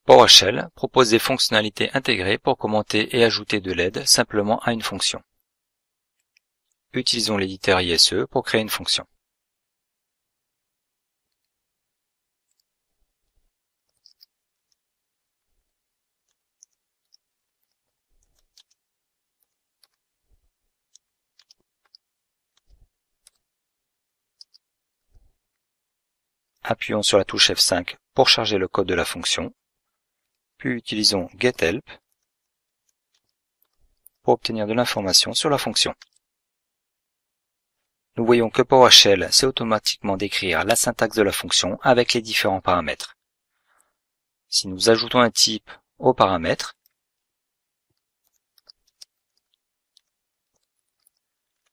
PowerShell propose des fonctionnalités intégrées pour commenter et ajouter de l'aide simplement à une fonction. Utilisons l'éditeur ISE pour créer une fonction. Appuyons sur la touche F5 pour charger le code de la fonction, puis utilisons getHelp pour obtenir de l'information sur la fonction. Nous voyons que PowerShell sait automatiquement décrire la syntaxe de la fonction avec les différents paramètres. Si nous ajoutons un type aux paramètres,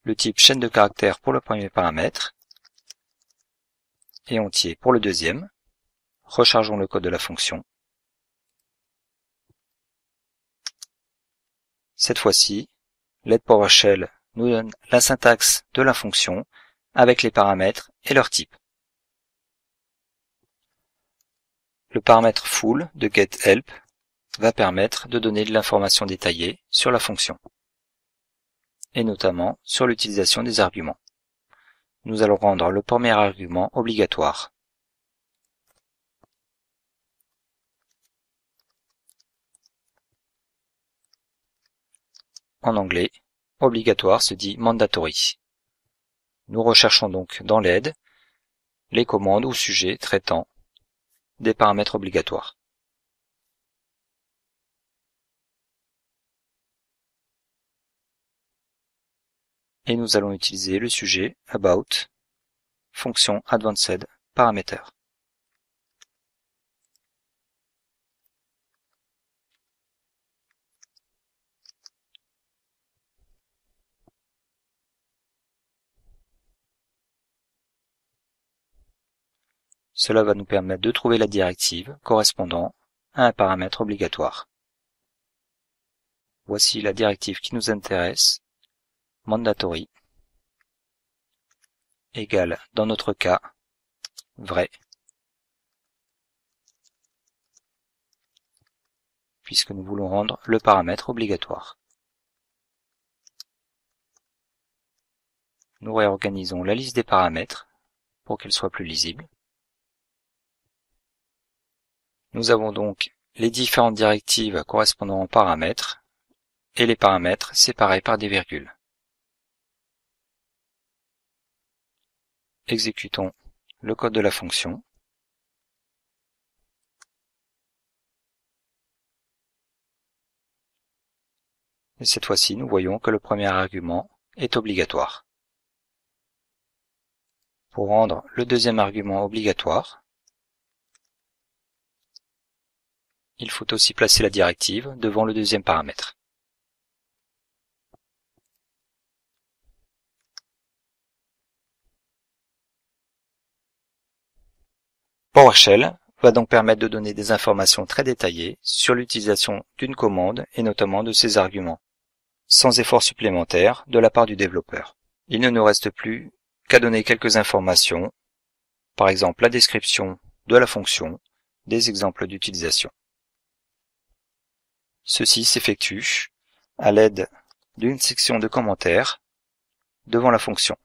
le type chaîne de caractères pour le premier paramètre et entier pour le deuxième, rechargeons le code de la fonction. Cette fois-ci, l'aide PowerShell nous donne la syntaxe de la fonction avec les paramètres et leur type. Le paramètre full de getHelp va permettre de donner de l'information détaillée sur la fonction, et notamment sur l'utilisation des arguments. Nous allons rendre le premier argument obligatoire. En anglais, obligatoire se dit mandatory. Nous recherchons donc dans l'aide les commandes ou sujets traitant des paramètres obligatoires. Et nous allons utiliser le sujet about, fonction advanced parameter. Cela va nous permettre de trouver la directive correspondant à un paramètre obligatoire. Voici la directive qui nous intéresse, mandatory, égale, dans notre cas, vrai, puisque nous voulons rendre le paramètre obligatoire. Nous réorganisons la liste des paramètres pour qu'elle soit plus lisible. Nous avons donc les différentes directives correspondant aux paramètres et les paramètres séparés par des virgules. Exécutons le code de la fonction. Et cette fois-ci, nous voyons que le premier argument est obligatoire. Pour rendre le deuxième argument obligatoire, il faut aussi placer la directive devant le deuxième paramètre. PowerShell va donc permettre de donner des informations très détaillées sur l'utilisation d'une commande et notamment de ses arguments, sans effort supplémentaire de la part du développeur. Il ne nous reste plus qu'à donner quelques informations, par exemple la description de la fonction, des exemples d'utilisation. Ceci s'effectue à l'aide d'une section de commentaires devant la fonction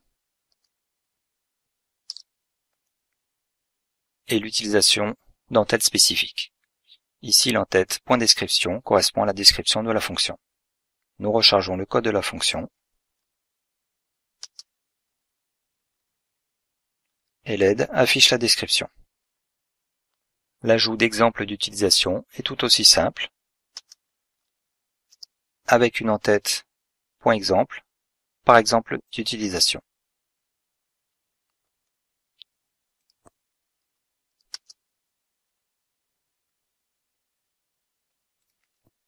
et l'utilisation d'entêtes spécifiques. Ici, l'entête .description correspond à la description de la fonction. Nous rechargeons le code de la fonction et l'aide affiche la description. L'ajout d'exemples d'utilisation est tout aussi simple, avec une entête .exemple, par exemple d'utilisation.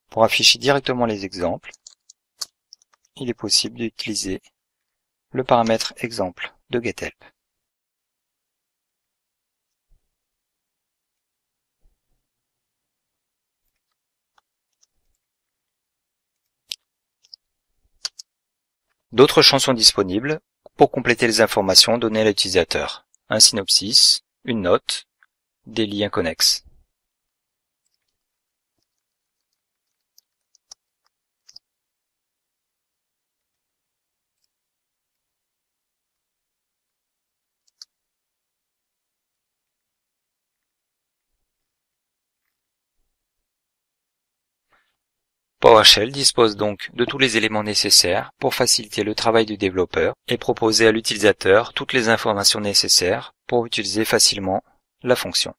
Pour afficher directement les exemples, il est possible d'utiliser le paramètre exemple de getHelp. D'autres champs sont disponibles pour compléter les informations données à l'utilisateur. Un synopsis, une note, des liens connexes. PowerShell dispose donc de tous les éléments nécessaires pour faciliter le travail du développeur et proposer à l'utilisateur toutes les informations nécessaires pour utiliser facilement la fonction.